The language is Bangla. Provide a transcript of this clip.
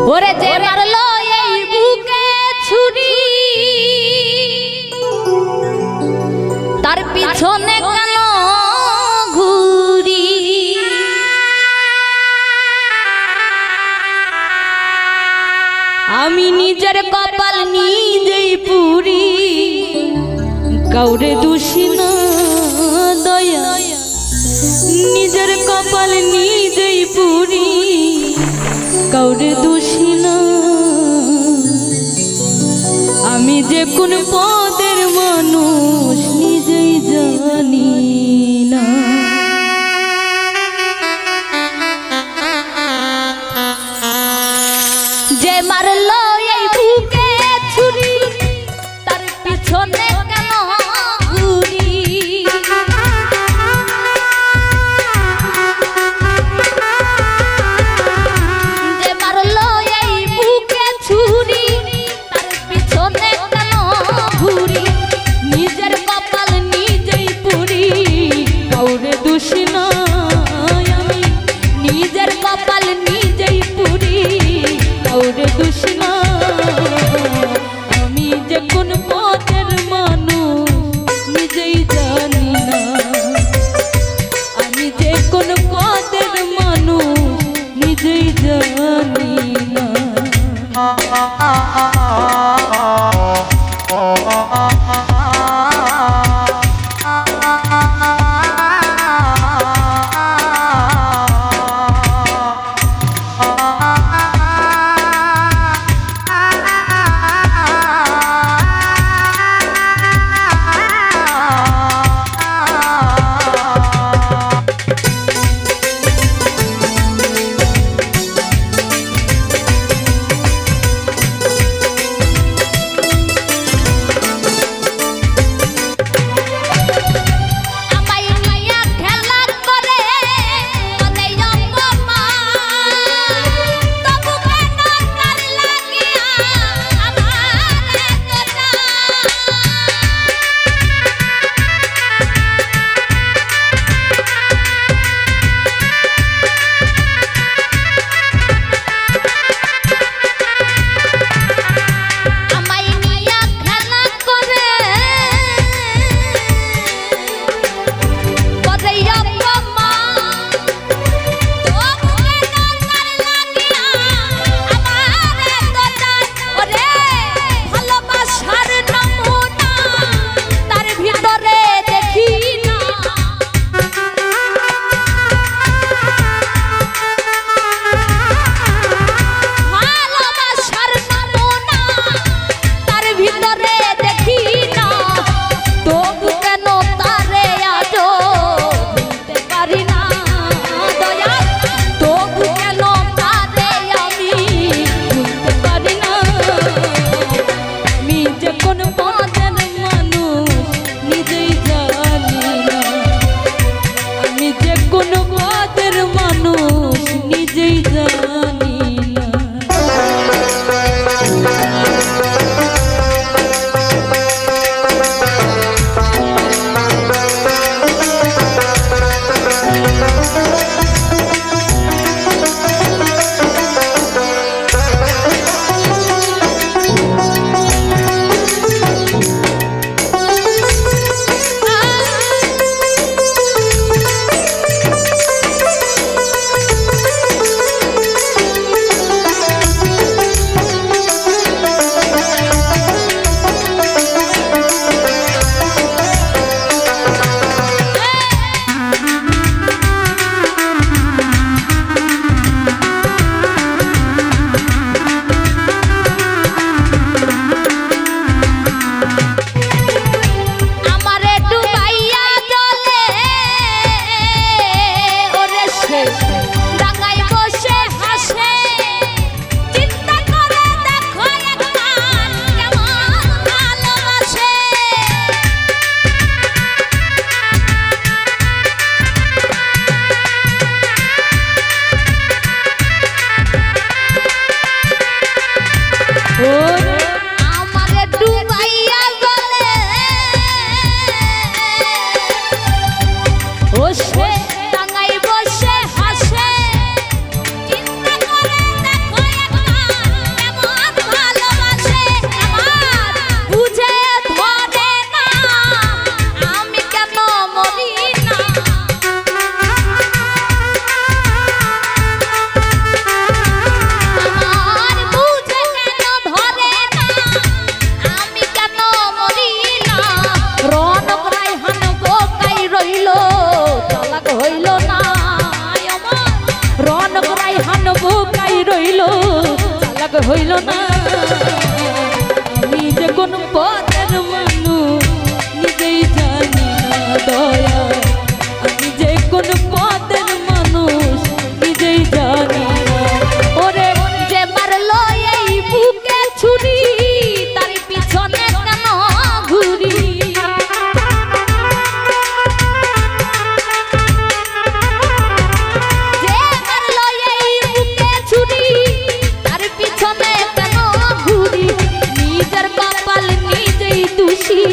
ওরে যে মারলো এই বুকে ছুরি তার পিছনে কেন ঘুরি আমি নিজের কপাল নিজেই পুরি কাউরে দোষী না দয়া নিজের কপাল নিজেই পুরি কাউরে দোষী না আমি যে কোন পদের মানুষ নিজেই জানি না যে মারলো এই বুকে ছুরি তার পিছনে কেন ঘুরি যে মারলো এই বুকে ছুরি তার পিছনে কেন ঘুরি নিজের কপাল নিজেই পুরি কাউরে দোষী নয় আমি নিজের কপাল নিজেই পুরি কাউরে দোষী নয় হইল চালাক হইল না। আমি যে কোন পথের মানুষ নিজেই জানি না দয়া, আমি যে কোন পথের মানুষ নিজেই জানি না। ওরে যে মারলো এই বুকে ছুরি তার পিছনে কেন ঘুরি, যে মারলো এই বুকে ছুরি তার পিছনে কেন ঘুরি, নিজের কপাল নিজেই দোষী।